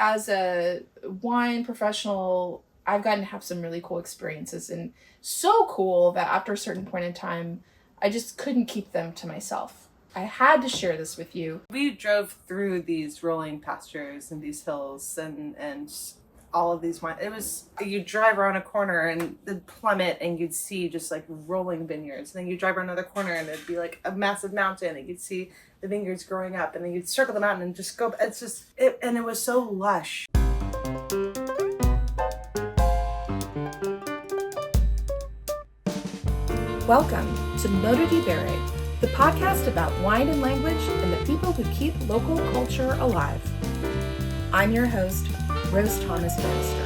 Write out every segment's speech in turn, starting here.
as a wine professional, I've gotten to have some really cool experiences, and so cool that after a certain point in time, I just couldn't keep them to myself. I had to share this with you. We drove through these rolling pastures and these hills and all of these wine. It was, you drive around a corner and it'd plummet and you'd see just like rolling vineyards. And then you drive around another corner and it'd be like a massive mountain and you'd see the vineyards growing up, and then you'd circle the mountain and just go. It's just, and it was so lush. Welcome to Modo di Bere, the podcast about wine and language and the people who keep local culture alive. I'm your host, Rose Thomas Bannister.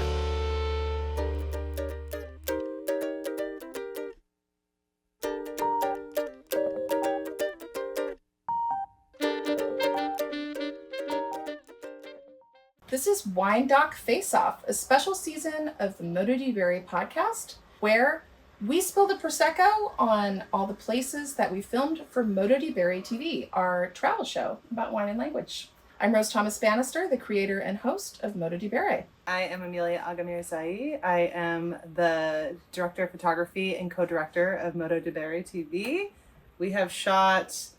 This is Wine Doc Face Off, a special season of the Modo di Bere podcast, where we spill the Prosecco on all the places that we filmed for Modo di Bere TV, our travel show about wine and language. I'm Rose Thomas Bannister, the creator and host of Modo di Bere. I am Emilia Aghamirzai. I am the director of photography and co-director of Modo di Bere TV. We have shot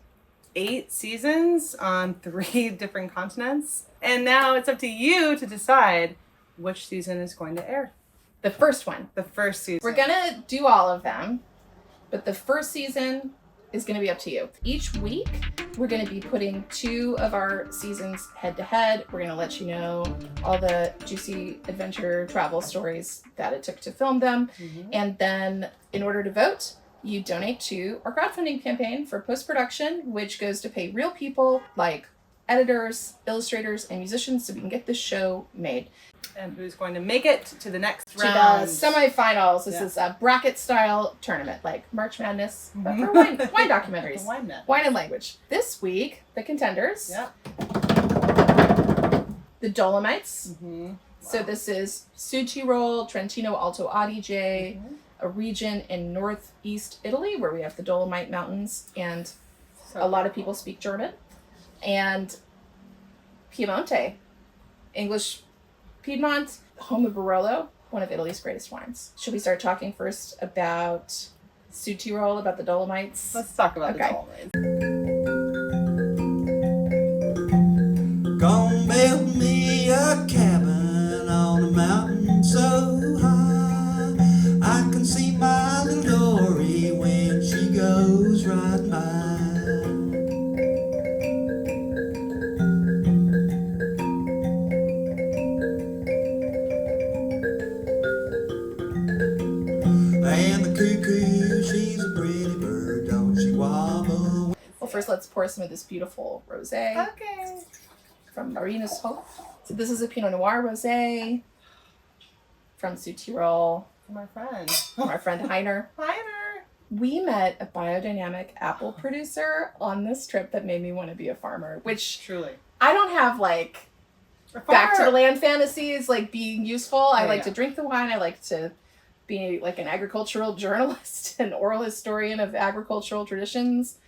8 seasons on 3 different continents. And now it's up to you to decide which season is going to air. The first one. The first season. We're going to do all of them, but the first season is going to be up to you. Each week, we're going to be putting 2 of our seasons head to head. We're going to let you know all the juicy adventure travel stories that it took to film them. Mm-hmm. And then in order to vote, you donate to our crowdfunding campaign for post-production, which goes to pay real people like editors, illustrators, and musicians so we can get this show made. And who's going to make it to the next to round? The semifinals. This is a bracket-style tournament, like March Madness, but for wine documentaries. Wine and language. This week, the contenders. Yeah. The Dolomites. Mm-hmm. Wow. So this is Sud Tirol, Trentino-Alto Adige, a region in northeast Italy where we have the Dolomite Mountains, and a lot of people speak German. And Piemonte, English Piedmont, home of Barolo, one of Italy's greatest wines. Should we start talking first about Sud Tirol, about the Dolomites? Let's talk about the Dolomites. Gonna build me a cabin on a mountain so high I can see my little Dory when she goes riding by. First, let's pour some of this beautiful rosé. Okay. From Marina's Hope. So this is a Pinot Noir rosé from Sud Tirol. From our friend. From our friend Heiner. Heiner. We met a biodynamic apple producer on this trip that made me want to be a farmer, which truly I don't have like back to the land fantasies like being useful. I like to drink the wine. I like to be like an agricultural journalist, an oral historian of agricultural traditions.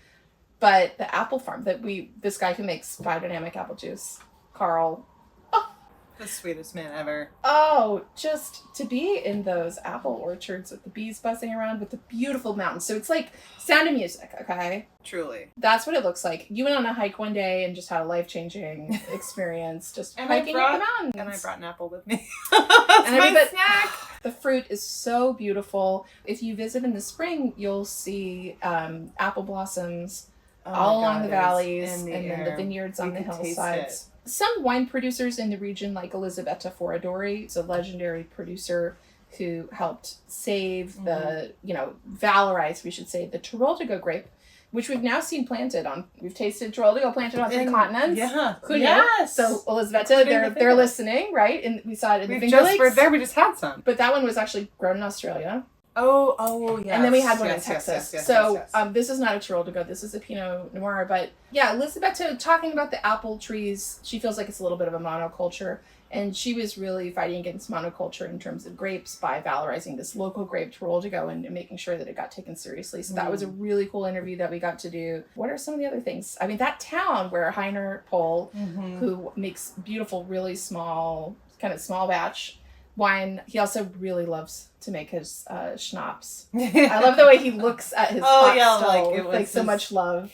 But the apple farm this guy who makes biodynamic apple juice, Carl. Oh, the sweetest man ever. Oh, just to be in those apple orchards with the bees buzzing around with the beautiful mountains. So it's like Sound of Music, okay? Truly. That's what it looks like. You went on a hike one day and just had a life-changing experience just hiking up the mountains. And I brought an apple with me. That's my snack. The fruit is so beautiful. If you visit in the spring, you'll see apple blossoms all along the valleys and then the vineyards on the hillsides. Some wine producers in the region, like Elisabetta Foradori, is a legendary producer who helped save valorize, we should say, the Tirol-to-Go grape, which we've now seen planted on. We've tasted Tirol-to-Go planted on 3 continents. Yeah. Who knew? So Elisabetta, they're listening, right? And we saw it in the Finger Lakes. We're there. We just had some. But that one was actually grown in Australia. Oh, yes. And then we had one in Texas. This is not a Tirol-to-Go. This is a Pinot Noir. But yeah, Elisabetta talking about the apple trees, she feels like it's a little bit of a monoculture. And she was really fighting against monoculture in terms of grapes by valorizing this local grape to roll to go and making sure that it got taken seriously. So that was a really cool interview that we got to do. What are some of the other things? I mean, that town where Heiner Pohl, who makes beautiful, really small, kind of small batch wine, he also really loves to make his schnapps. I love the way he looks at his pot stove, like so much love.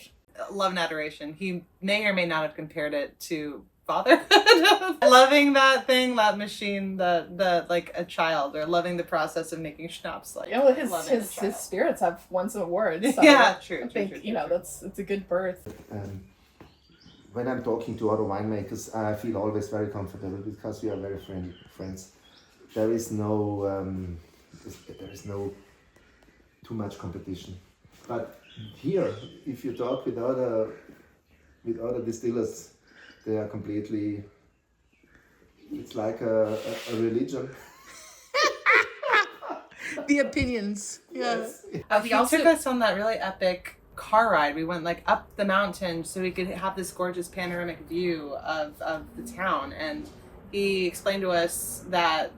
Love and adoration. He may or may not have compared it to fatherhood. Loving that thing, that machine, the like a child, or loving the process of making schnapps. Like, you know, his spirits have won some awards. So yeah, true. I think it's a good birth. When I'm talking to other winemakers, I feel always very comfortable because we are very friends. There is no too much competition. But here, if you talk with other distillers, they are completely. It's like a religion. The opinions. Yes. He took us on that really epic car ride. We went like up the mountain so we could have this gorgeous panoramic view of the town, and he explained to us that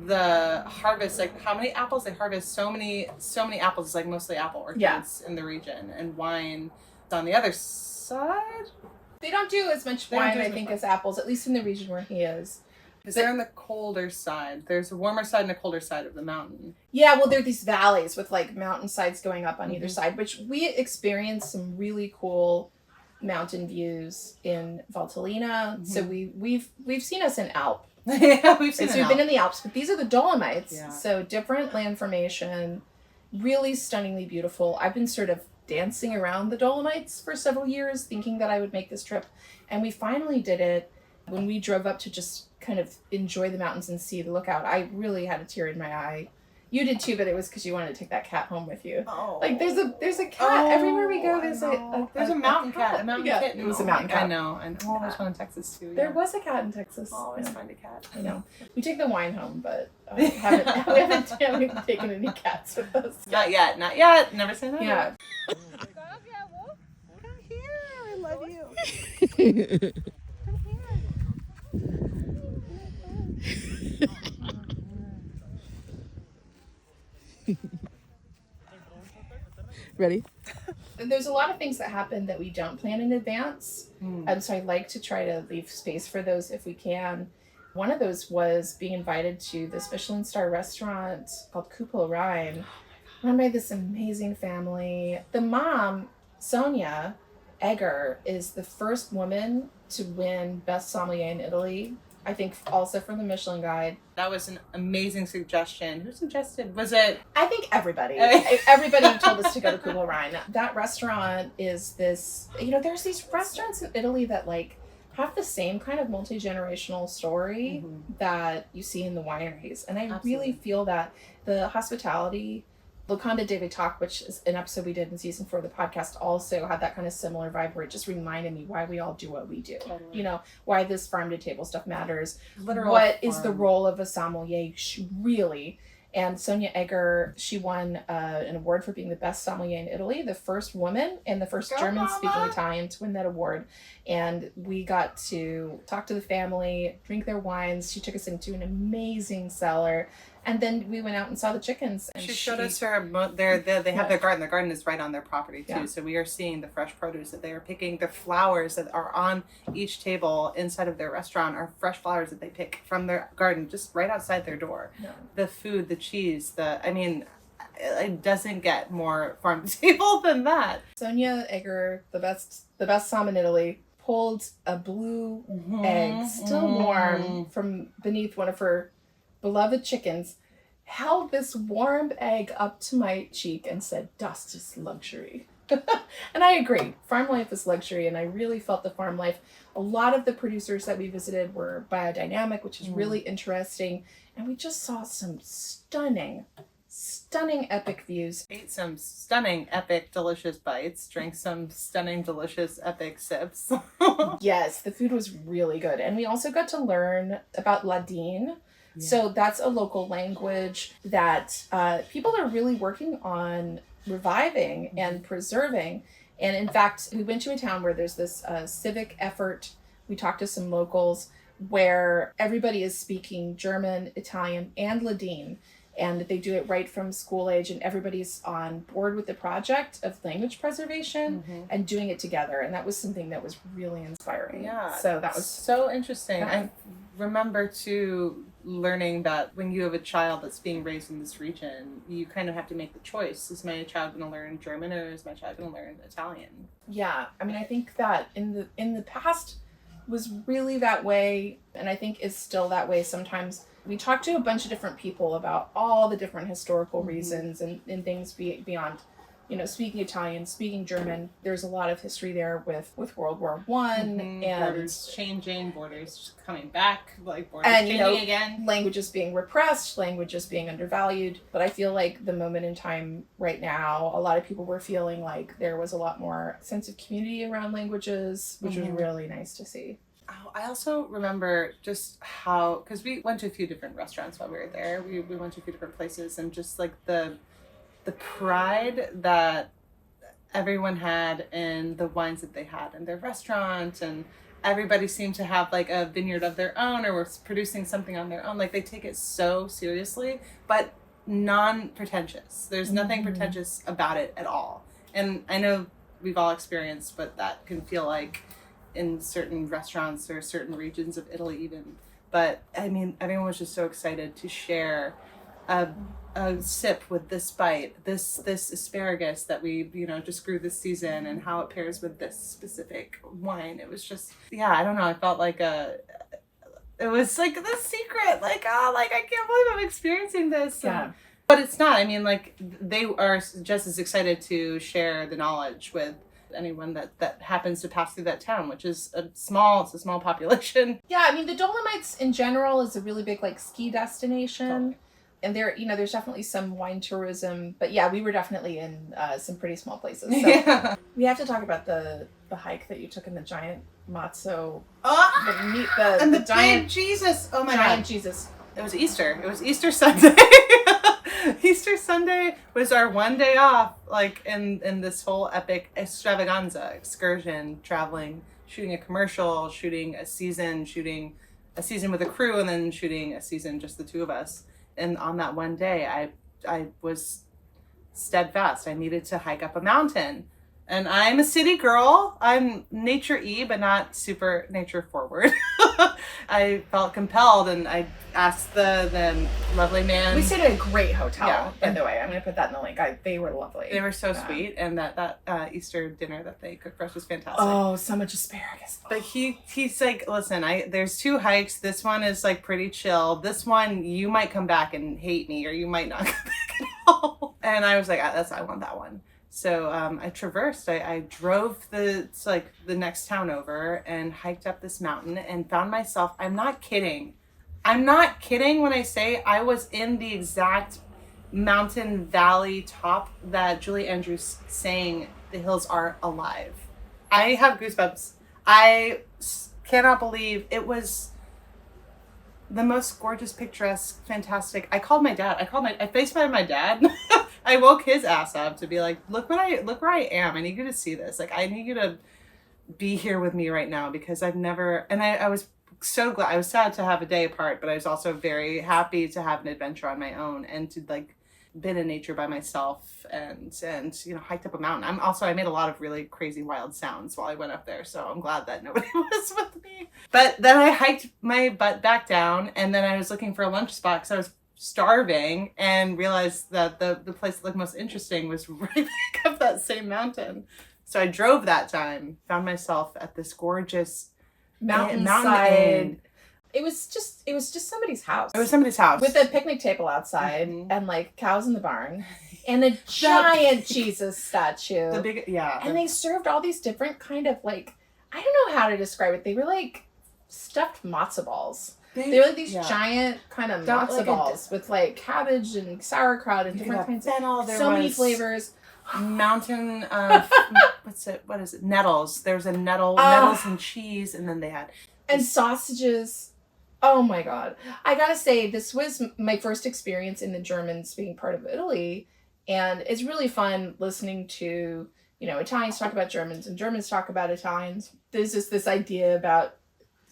the harvest, like how many apples they harvest, so many apples, like mostly apple orchards in the region, and wine on the other side. They don't do as much wine, I think, as apples, at least in the region where he is. Because they're on the colder side. There's a warmer side and a colder side of the mountain. Yeah, well, there are these valleys with like mountain sides going up on either side, which we experienced some really cool mountain views in Valtellina. So we've seen us in Alp. Yeah, we've been in the Alps, but these are the Dolomites. Yeah. So different land formation, really stunningly beautiful. I've been sort of dancing around the Dolomites for several years, thinking that I would make this trip, and we finally did it when we drove up to just kind of enjoy the mountains and see the lookout. I really had a tear in my eye. You did too, but it was because you wanted to take that cat home with you. Oh. Like there's a cat everywhere we go. There's a mountain cat, a mountain kitten. It was a mountain cat. I know. Oh, there's one in Texas too. There was a cat in Texas. Always find a cat. I know. We take the wine home, but we haven't taken any cats with us. Not yet. Never say that. Yeah. Come here. I love you. Ready? There's a lot of things that happen that we don't plan in advance. So I like to try to leave space for those if we can. One of those was being invited to this Michelin star restaurant called Kupel Rhein, run by this amazing family. The mom, Sonia Egger, is the first woman to win Best Sommelier in Italy. I think also from the Michelin Guide. That was an amazing suggestion. Who suggested? Was it? I think everybody. Everybody told us to go to Kupel Rhein. That restaurant is this, there's these restaurants in Italy that like have the same kind of multi-generational story that you see in the wineries. And I really feel that the hospitality, Locanda Deve Talk, which is an episode we did in season 4 of the podcast, also had that kind of similar vibe where it just reminded me why we all do what we do. Totally. Why this farm to table stuff matters. What is the role of a sommelier really? And Sonia Egger, she won an award for being the best sommelier in Italy, the first woman and the first German-speaking Italian to win that award. And we got to talk to the family, drink their wines. She took us into an amazing cellar. And then we went out and saw the chickens. And she showed us they have their garden. Their garden is right on their property too. Yeah. So we are seeing the fresh produce that they are picking. The flowers that are on each table inside of their restaurant are fresh flowers that they pick from their garden, just right outside their door. Yeah. The food, the cheese, it doesn't get more farm to table than that. Sonia Egger, the best som in Italy, pulled a blue egg, still warm, from beneath one of her beloved chickens, held this warm egg up to my cheek and said, "Das ist luxury." And I agree. Farm life is luxury, and I really felt the farm life. A lot of the producers that we visited were biodynamic, which is really interesting, and we just saw some stunning epic views. Ate some stunning, epic, delicious bites. Drank some stunning, delicious, epic sips. Yes, the food was really good. And we also got to learn about Ladin. Yeah. So that's a local language that people are really working on reviving and preserving. And in fact, we went to a town where there's this civic effort. We talked to some locals where everybody is speaking German, Italian, and Ladine. And they do it right from school age, and everybody's on board with the project of language preservation and doing it together. And that was something that was really inspiring. Yeah. So that was so interesting. Yeah. I remember too learning that when you have a child that's being raised in this region, you kind of have to make the choice. Is my child going to learn German or is my child going to learn Italian? Yeah. I mean, I think that in the past was really that way, and I think is still that way sometimes. We talked to a bunch of different people about all the different historical reasons and things beyond, speaking Italian, speaking German. There's a lot of history there with World War One and borders changing, borders coming back, like borders changing again. Languages being repressed, languages being undervalued. But I feel like the moment in time right now, a lot of people were feeling like there was a lot more sense of community around languages, which was really nice to see. Oh, I also remember just how, because we went to a few different restaurants while we were there. We went to a few different places, and just like the pride that everyone had in the wines that they had in their restaurant, and everybody seemed to have like a vineyard of their own or was producing something on their own. Like they take it so seriously, but non-pretentious. There's nothing pretentious about it at all. And I know we've all experienced what that can feel like in certain restaurants or certain regions of Italy even. But I mean, everyone was just so excited to share a sip with this bite, this asparagus that we, just grew this season, and how it pairs with this specific wine. It was just, I don't know. I felt like it was like the secret, I can't believe I'm experiencing this. Yeah. But it's not. I mean, like, they are just as excited to share the knowledge with anyone that happens to pass through that town, which is a small population. Yeah, I mean, the Dolomites in general is a really big ski destination. Oh. And there's definitely some wine tourism, but yeah, we were definitely in some pretty small places. So Yeah. We have to talk about the hike that you took in the giant matzo. Oh, The the giant big Jesus! Oh my giant God! Jesus. It was Easter. It was Easter Sunday. Easter Sunday was our one day off, in this whole epic extravaganza, excursion, traveling, shooting a commercial, shooting a season with a crew, and then shooting a season just the two of us. And on that one day, I was steadfast. I needed to hike up a mountain. And I'm a city girl. I'm nature-y, but not super nature-forward. I felt compelled, and I asked the lovely man. We stayed at a great hotel, Yeah. by the way. I'm going to put that in the link. They were lovely. They were so sweet, and that Easter dinner that they cooked for us was fantastic. Oh, so much asparagus. But he's like, listen, there's two hikes. This one is pretty chill. This one, you might come back and hate me, or you might not come back at all. And I was like, I want that one. So I traversed. I drove the next town over and hiked up this mountain and found myself. I'm not kidding when I say I was in the exact mountain valley top that Julie Andrews sang "The Hills Are Alive." I have goosebumps. I cannot believe it was the most gorgeous, picturesque, fantastic. I called my dad. I FaceTimed my dad. I woke his ass up to be like, look where I am. I need you to see this. I need you to be here with me right now, because I've never, and I was so glad. I was sad to have a day apart, but I was also very happy to have an adventure on my own and to been in nature by myself and hiked up a mountain. I made a lot of really crazy wild sounds while I went up there, so I'm glad that nobody was with me. But then I hiked my butt back down, and then I was looking for a lunch spot because I was starving, and realized that the place that looked most interesting was right back up that same mountain. So I drove that time, found myself at this gorgeous Mountainside. It was just somebody's house. It was somebody's house with a picnic table outside and cows in the barn and a giant Jesus statue. And they served all these different kind of I don't know how to describe it. They were stuffed matzo balls. They were these giant kind of matzo balls with cabbage and sauerkraut and different kinds of so many flavors. Mountain what is it? Nettles. There was a nettles and cheese, and then they had sausages. Oh my God. I gotta say, this was my first experience in the German-speaking part of Italy, and it's really fun listening to, Italians talk about Germans and Germans talk about Italians. There's just this idea about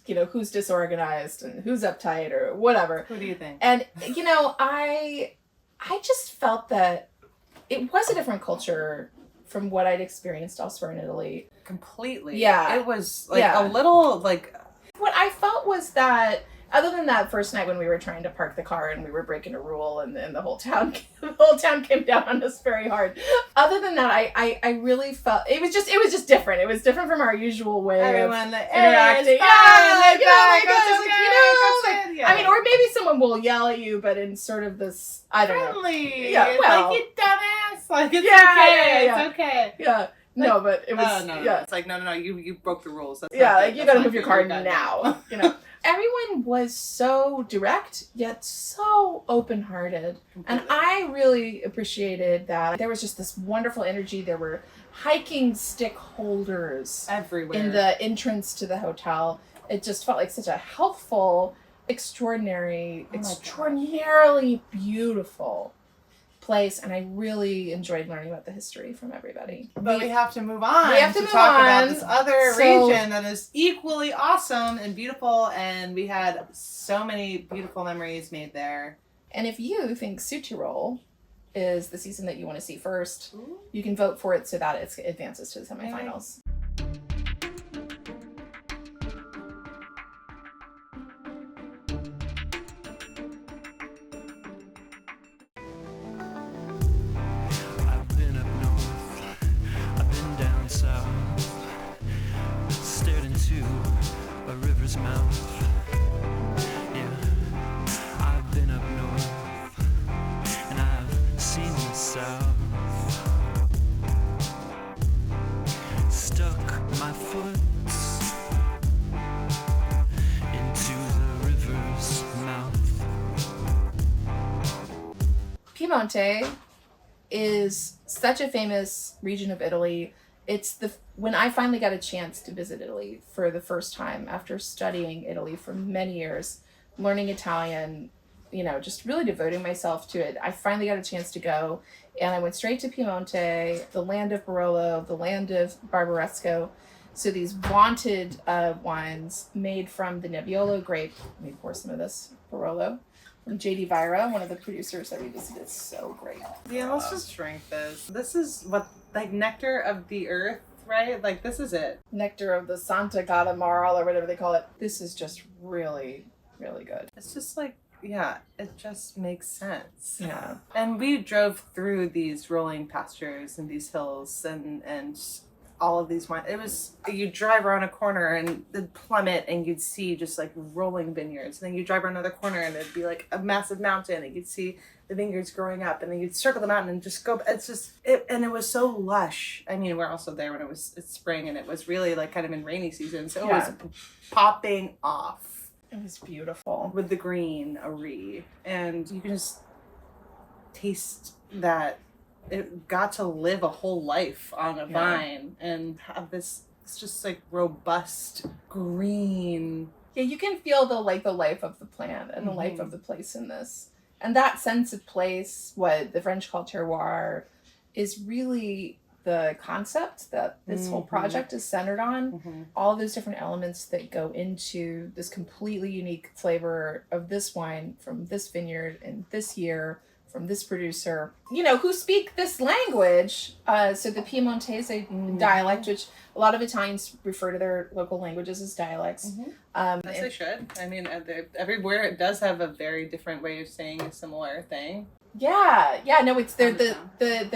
you know, who's disorganized and who's uptight or whatever. Who do you think? And, you know, I just felt that it was a different culture from what I'd experienced elsewhere in Italy. Completely. Yeah. It was like a little like. What I felt was that, other than that first night when we were trying to park the car and we were breaking a rule and the whole town came down on us very hard. Other than that, I really felt it was just different. It was different from our usual way Everyone of like, interacting. I mean, or maybe someone will yell at you, but in sort of this, I don't know. friendly. Yeah, well, like, you dumbass. Like, it's Yeah. It's okay. Yeah. No, but it was. Oh, no. Yeah. It's like, no. You broke the rules. That's Yeah, not like good. you That's gotta not move your good. car You're done now. You know, everyone was so direct yet so open-hearted, and I really appreciated that. There was just this wonderful energy. There were hiking stick holders everywhere in the entrance to the hotel. It just felt like such a helpful, extraordinarily beautiful place, and I really enjoyed learning about the history from everybody. But we have to move on. We have to to move talk on. about this other So- region that is equally awesome and beautiful, and we had so many beautiful memories made there. And if you think Südtirol is the season that you want to see first, you can vote for it so that it advances to the semifinals. I've been up north, I've been down south, stared into a river's mouth. Yeah, I've been up north, and I've seen the south. Stuck my foot into the river's mouth. Piemonte is such a famous region of Italy. It's when I finally got a chance to visit Italy for the first time after studying Italy for many years, learning Italian, you know, just really devoting myself to it. I finally got a chance to go, and I went straight to Piemonte, the land of Barolo, the land of Barbaresco. So these vaunted wines made from the Nebbiolo grape. Let me pour some of this Barolo. From J.D. Vira, one of the producers that we visited. So great. Yeah, let's just drink this. This is what, like, nectar of the earth, right? Like, this is it. Nectar of the Santa Gata Marl, or whatever they call it. This is just really, really good. It's just like, yeah, it just makes sense. Yeah. And we drove through these rolling pastures and these hills and all of these wine. It was, you drive around a corner and it'd plummet and you'd see just like rolling vineyards. And then you drive around another corner and it'd be like a massive mountain and you'd see the vineyards growing up, and then you'd circle the mountain and just go. It's just, and it was so lush. I mean, we're also there when it's spring, and it was really like kind of in rainy season. So it was popping off. It was beautiful. With the greenery, and you can just taste that it got to live a whole life on a vine and have this, it's just like robust green. Yeah, you can feel the life of the plant and the life of the place in this. And that sense of place, what the French call terroir, is really the concept that this whole project is centered on. All those different elements that go into this completely unique flavor of this wine from this vineyard in this year from this producer, you know, who speak this language. So the Piemontese dialect, which a lot of Italians refer to their local languages as dialects. As they should. I mean, everywhere it does have a very different way of saying a similar thing. Yeah, no, it's the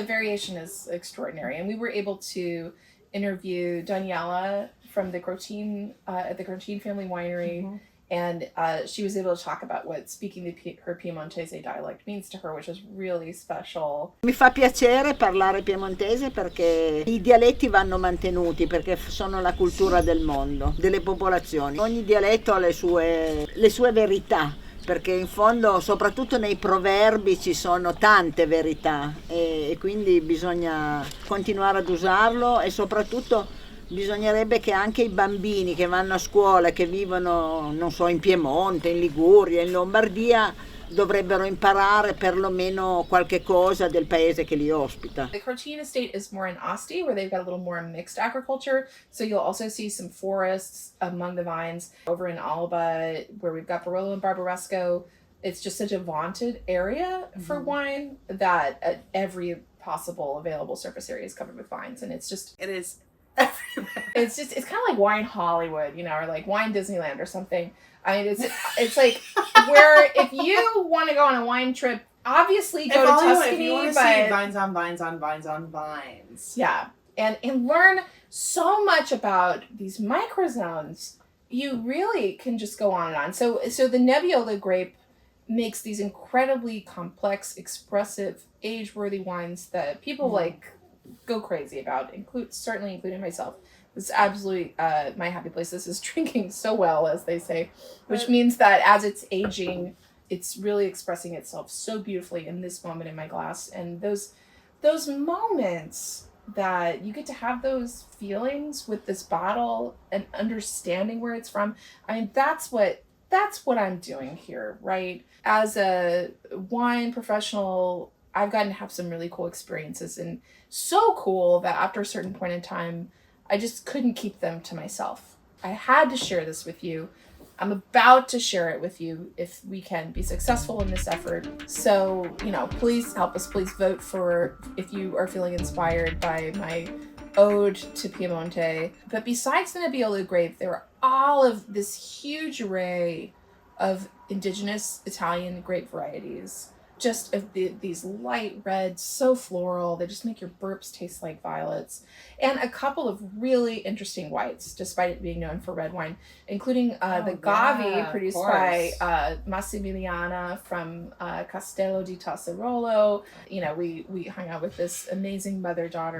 variation is extraordinary, and we were able to interview Daniela from the Crotine at the Crotine Family Winery, and she was able to talk about what speaking her Piemontese dialect means to her, which was really special. Mi fa piacere parlare piemontese perché i dialetti vanno mantenuti, perché sono la cultura del mondo, delle popolazioni. Ogni dialetto ha le sue verità, perché in fondo, soprattutto nei proverbi, ci sono tante verità e quindi bisogna continuare ad usarlo, e soprattutto bisognerebbe che anche i bambini che vanno a scuola, che vivono, non so, in Piemonte, in Liguria, in Lombardia, dovrebbero imparare perlomeno qualche cosa del paese che li ospita. The Crotine estate is more in Asti, where they've got a little more mixed agriculture. So you'll also see some forests among the vines. Over in Alba, where we've got Barolo and Barbaresco, it's just such a vaunted area for wine that every possible available surface area is covered with vines. And it's just, It is everywhere. it's kind of like wine Hollywood, you know, or like wine Disneyland or something. I mean, it's like where if you want to go on a wine trip, obviously go to Tuscany, if you want to but see vines on vines on vines on vines. yeah, and learn so much about these microzones, you really can just go on and on. So the Nebbiolo grape makes these incredibly complex, expressive, age-worthy wines that people like go crazy about, certainly including myself. It's absolutely my happy place. This is drinking so well, as they say, which means that as it's aging, it's really expressing itself so beautifully in this moment in my glass. And those moments that you get to have those feelings with this bottle and understanding where it's from. I mean, that's what I'm doing here, right? As a wine professional, I've gotten to have some really cool experiences, and so cool that after a certain point in time, I just couldn't keep them to myself. I had to share this with you. I'm about to share it with you if we can be successful in this effort. So, please help us. Please vote for if you are feeling inspired by my ode to Piemonte. But besides the Nebbiolo grape, there are all of this huge array of indigenous Italian grape varieties. Just of these light reds, so floral. They just make your burps taste like violets. And a couple of really interesting whites, despite it being known for red wine, including the Gavi produced by Massimiliana from Castello di Tasserolo. We hung out with this amazing mother-son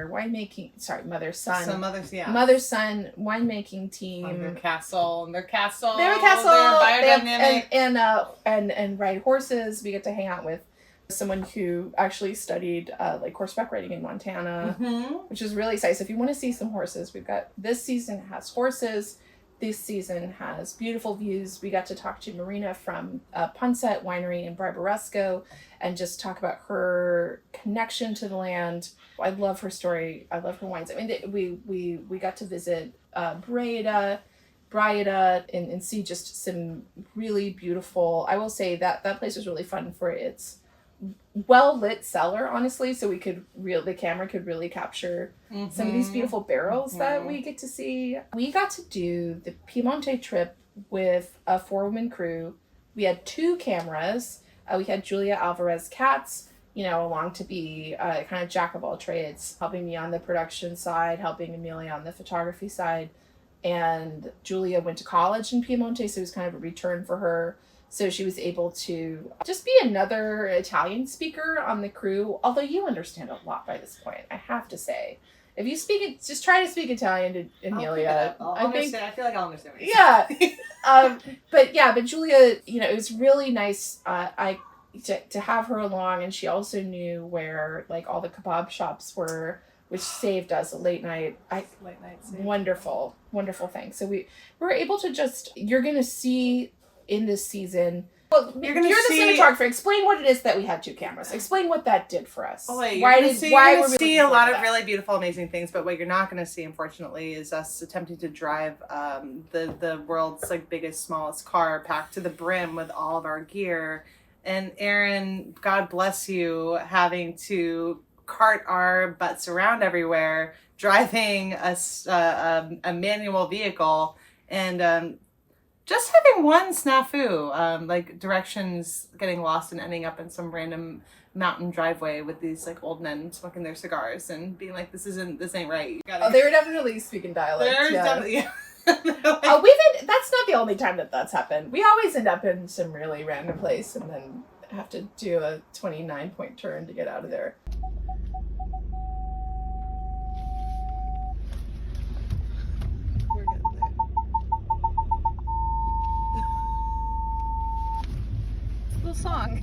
winemaking team. Their castle, They have a castle. They're biodynamic. And ride horses. We get to hang out with someone who actually studied horseback riding in Montana, which is really exciting. So if you want to see some horses, this season has horses. This season has beautiful views. We got to talk to Marina from Punset Winery in Barbaresco and just talk about her connection to the land. I love her story. I love her wines. I mean, we got to visit Breda and see just some really beautiful, I will say that place was really fun for its well lit cellar, honestly, so the camera could really capture some of these beautiful barrels that we get to see. We got to do the Piemonte trip with a 4-woman crew. We had 2 cameras. We had Julia Alvarez Katz, along to be kind of jack of all trades, helping me on the production side, helping Emilia on the photography side. And Julia went to college in Piemonte, so it was kind of a return for her. So she was able to just be another Italian speaker on the crew, although you understand a lot by this point, I have to say. If you speak it, just try to speak Italian to Emilia. I feel like I'll understand what you're saying. But Julia, it was really nice to have her along, and she also knew where all the kebab shops were, which saved us a late night. Wonderful thing. So we were able to you're going to see in this season. Well, you're the cinematographer. Explain what it is that we had 2 cameras. Explain what that did for us. You're going to see a lot of really beautiful, amazing things, but what you're not going to see, unfortunately, is us attempting to drive the world's biggest, smallest car packed to the brim with all of our gear. And Aaron, God bless you, having to cart our butts around everywhere, driving a manual vehicle, and just having one snafu, directions getting lost and ending up in some random mountain driveway with these old men smoking their cigars and being like, this ain't right. They were definitely speaking dialect. Definitely. That's not the only time that's happened. We always end up in some really random place and then have to do a 29-point turn to get out of there. Song.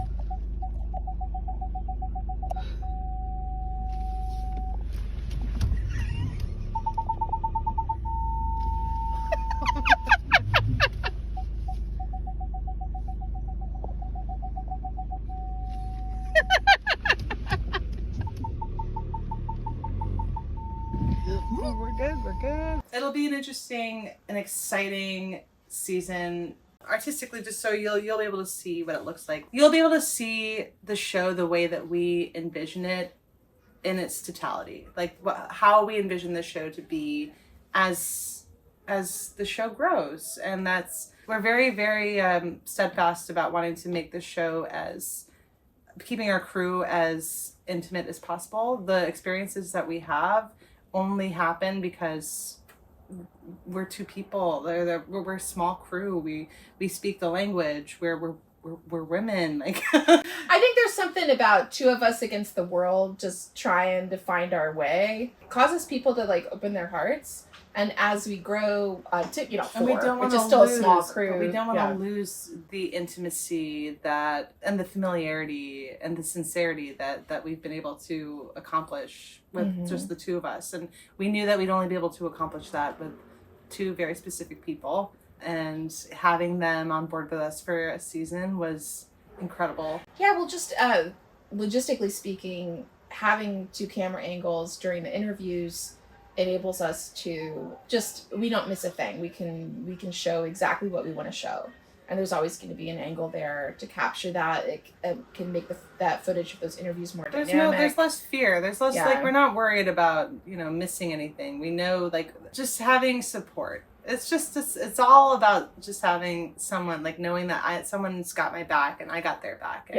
it'll be an interesting and exciting season. Artistically, just so you'll be able to see what it looks like. You'll be able to see the show the way that we envision it in its totality, like how we envision the show to be as the show grows. And we're very, very steadfast about wanting to make the show as keeping our crew as intimate as possible. The experiences that we have only happen because we're two people. We're a small crew. We speak the language. We're women. Like I think there's something about two of us against the world, just trying to find our way. It causes people to like open their hearts. And as we grow to, you know, 4, which is still a small crew. But we don't want to lose the intimacy and the familiarity and the sincerity that we've been able to accomplish with just the two of us. And we knew that we'd only be able to accomplish that with 2 very specific people. And having them on board with us for a season was incredible. Yeah, well, just logistically speaking, having 2 camera angles during the interviews enables us to we don't miss a thing. We can show exactly what we want to show, and there's always going to be an angle there to capture that. It can make that footage of those interviews more dynamic. There's less fear. There's less like we're not worried about missing anything. We know like just having support. It's all about just having someone, like knowing that someone's got my back and I got their back.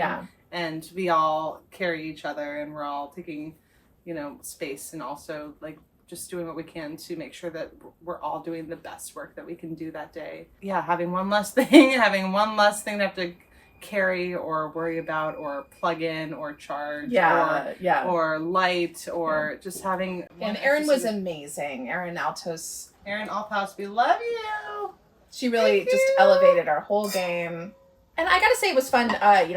And we all carry each other and we're all taking space, and also like just doing what we can to make sure that we're all doing the best work that we can do that day. Yeah, having one less thing to have to carry or worry about or plug in or charge or light or just having. And Erin was amazing. Erin Altos, we love you. She really just elevated our whole game. And I gotta say, it was fun.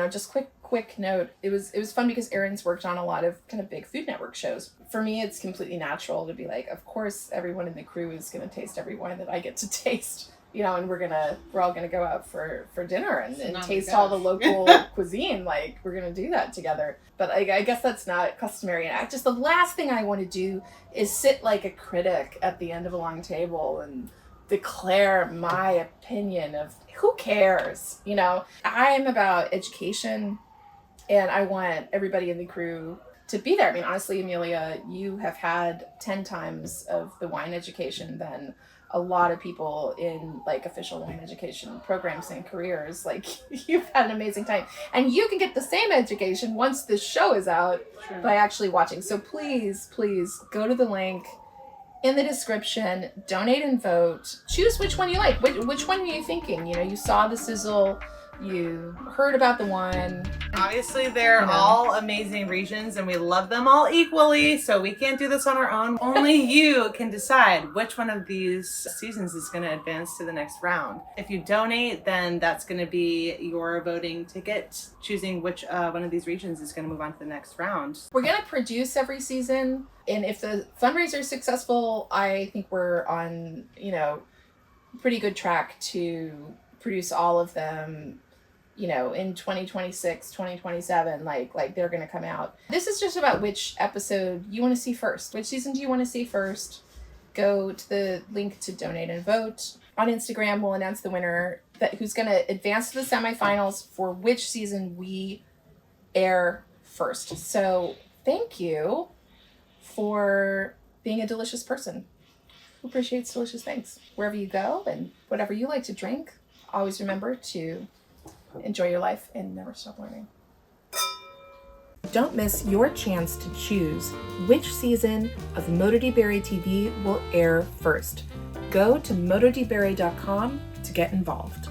Just quick note. It was fun because Erin's worked on a lot of kind of big Food Network shows. For me, it's completely natural to be like, of course, everyone in the crew is gonna taste every wine that I get to taste. And we're all gonna go out for dinner and taste all the local cuisine. Like, we're gonna do that together. But I guess that's not customary. And just the last thing I want to do is sit like a critic at the end of a long table and declare my opinion of who cares. I am about education, and I want everybody in the crew to be there. I mean, honestly, Emilia, you have had 10 times of the wine education than a lot of people in like official wine education programs and careers. Like, you've had an amazing time, and you can get the same education once this show is out by actually watching. So please go to the link in the description, donate and vote. Choose which one you like. Which one are you thinking? You saw the sizzle, you heard about the one. Obviously, they're all amazing regions, and we love them all equally, so we can't do this on our own. Only you can decide which one of these seasons is going to advance to the next round. If you donate, then that's going to be your voting ticket, choosing which one of these regions is going to move on to the next round. We're going to produce every season, and if the fundraiser is successful, I think we're on, pretty good track to produce all of them, in 2026, 2027, like they're going to come out. This is just about which episode you want to see first. Which season do you want to see first? Go to the link to donate and vote. On Instagram, we'll announce the winner who's going to advance to the semifinals for which season we air first. So thank you for being a delicious person who appreciates delicious things. Wherever you go and whatever you like to drink, always remember to enjoy your life and never stop learning. Don't miss your chance to choose which season of Modo di Bere TV will air first. Go to mododibere.com to get involved.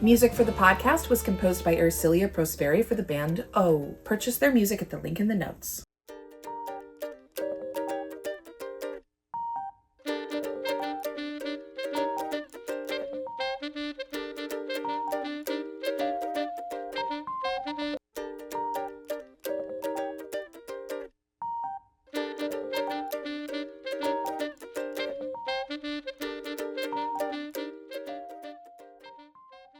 Music for the podcast was composed by Ercilia Prosperi for the band O. Purchase their music at the link in the notes.